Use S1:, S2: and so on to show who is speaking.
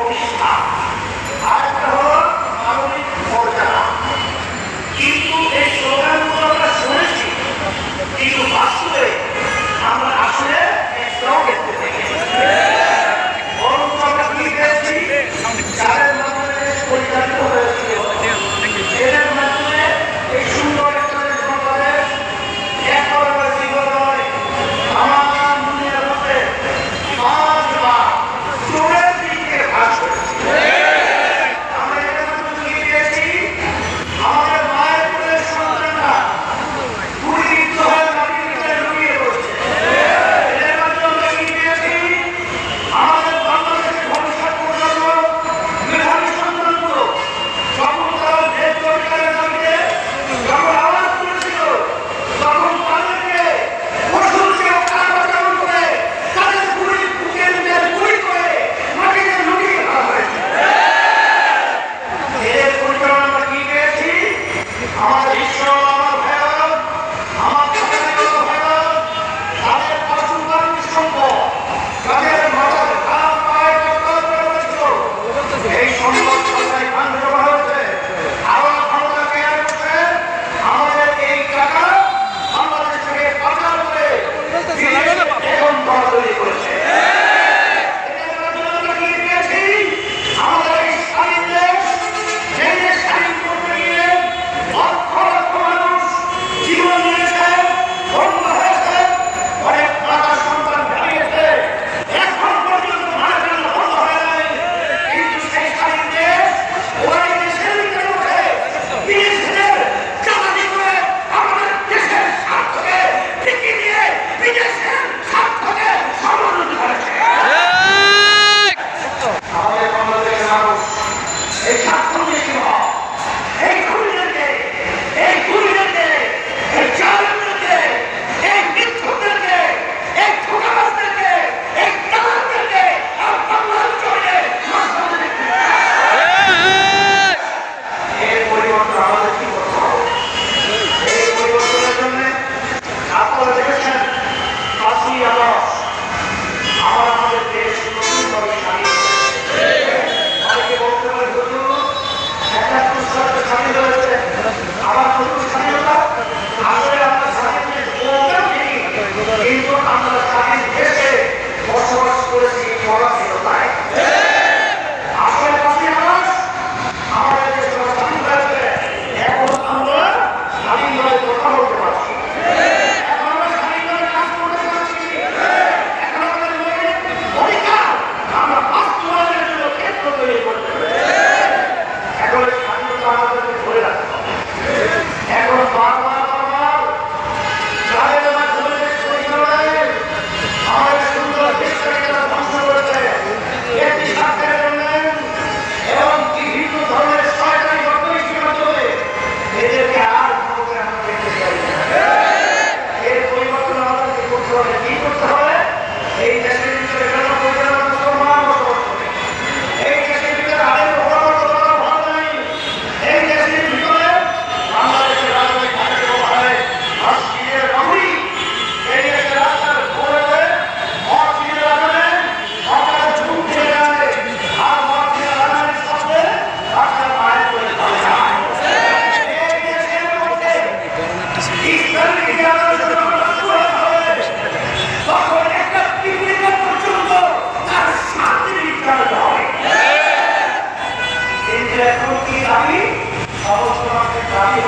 S1: প্রতিষ্ঠা, আরেকটা হলো মানবিক মর্যাদা। কিন্তু এই স্লোগানগুলো আমরা শুনেছি, কিন্তু বাস্তবে আমরা আসলে একটাও দেখতে পাই। বরং আমরা কি পেয়েছি, যাদের মাধ্যমে পরিচালিত হয়েছিল এদের মাধ্যমে এই সুন্দর একটা বাংলাদেশ একবার জীবন নয়, আমার দুনিয়ার মধ্যে পাঁচবার চোরের দিকে ভাগ করেছি। আমরা এদের মাধ্যমে কি পেয়েছি, আমাদের মায়ের কোলের সন্তানরা গুলিবিদ্ধ হয়ে মাটির ভিতরে লুকিয়ে পড়ছে। এদের মাধ্যমে আমরা কি পেয়েছি, আমাদের বাংলাদেশের ভবিষ্যৎ প্রজন্ম মেধাবী সন্তানগুলো যখন তারা দেশ পরিচালনা করতে যখন আওয়াজ করেছিল, তখন তাদেরকে পশুকেও কারাবরণ করে তাদের গুলি বুকের মধ্যে গুলি করে মাটিতে লুকিয়ে রাখা হয়েছে। এদের পরিচালনা আমরা কি পেয়েছি, আমাদের ঈশ্বর, আমার ভাইরা, আমার ভাইরা, তাদের পশুপালন সম্পদ, তাদের মাথার ঘাম পায়ে টক্কর করে বলেছিল, এই সম্পদ সরকারি ফান্ড জমা হয়েছে, আরো ক্ষমতা কেয়ার করছে, আমাদের এই টাকা বাংলাদেশ থেকে পাচার করে এখন দল তৈরি করেছে। এদের মাধ্যমে আমরা কি পেয়েছি, আমাদের এই স্বাধীন দেশ, সেই দেশ স্বাধীন করতে গিয়ে লক্ষ লক্ষ মানুষ জীবন দিয়েছে, বন্ধ হয়েছে, অনেক মাতা সন্তান হারিয়েছে, এখন পর্যন্ত ভারতের বন্ধ হয় নাই। কিন্তু সেই স্বাধীন দেশ ওই দেশের ভিতরে উঠে বিদেশিদের চালানি করে আমাদের দেশের স্বার্থকে ঢেকে দিয়ে বিদেশের স্বার্থকে সমুন্নত করেছে। আমাদের বাংলাদেশের মানুষ এই স্বার্থকে এই খুনিদেরকে, এই খুনিদেরকে, এই জালেমদেরকে, এই মিথ্যুকদেরকে, এই ঠোকাবাজদেরকে, এই দালালদেরকে আর বাংলার জমিনে মাঝখানে দেখতে চায়। এর পরিবর্তন আমাদের কি করতে হবে? এই পরিবর্তনের জন্য আপনারা দেখেছেন ৫ই আগস্ট আমরা আমাদের দেশ নতুনভাবে স্বাধীন হয়েছে। অনেকে বলতে পারে হুজুর ৭১ সালে স্বাধীন হয়েছে, আবার নতুন স্বাধীনতা। আসলে আমরা স্বাধীন দেশ বলতেও ঠিক, কিন্তু আমরা স্বাধীন দেশে বসবাস করেছি পরাধীনতায়। আসলে ৫ই আগস্ট আমাদের দেশ স্বাধীন হয়েছে, এখন আমরা স্বাধীনভাবে কথা বলতে পারছি, এখন আমরা স্বাধীনভাবে কাজ করতে পারছি, এখন আমাদের মৌলিক অধিকার আমরা বাস্তবায়নের জন্য ক্ষেত্র তৈরি করতে পেরেছি। এখন এই স্বাধীনতা আমাদেরকে ধরে রাখতে হবে। এখন বারবার যাদের মাধ্যমে দেশ পরিচালনায় আমাদের সুন্দর দেশটাকে তারা ধ্বংস করেছে, একটি স্বার্থের জন্য এবং বিভিন্ন ধরনের সরকারি বদমাইশির মাধ্যমে এদেরকে আর ক্ষমতায় আমরা দেখতে চাই না। এর পরিবর্তন আমাদেরকে করতে হবে। কি করতে হবে? এই দেশের ভিতরে কেন পরিচালনা মুসলমান বসবাস করে, এই দেশের ভিতরে আরেক ভালো নাই, এই দেশের ভিতরে বাংলাদেশের রাজনৈতিক ঘাটে হয় মসজিদের রঙি, এই দেশের রাস্তার ঘুরে মসজিদের আগুনে সরকার ঝুঁক দিয়ে যায়, আর মসজিদের আগুনের সাথে রাস্তার মায়ের করে চলে যায়। এই দেশের মধ্যে ইসলামিক জ্ঞানের জন্য তখন একটা পিকনিক পর্যন্ত তার শান্তি বিজ্ঞান হয়। কিন্তু এখন কি দাবি, সমস্ত মানুষের দাবি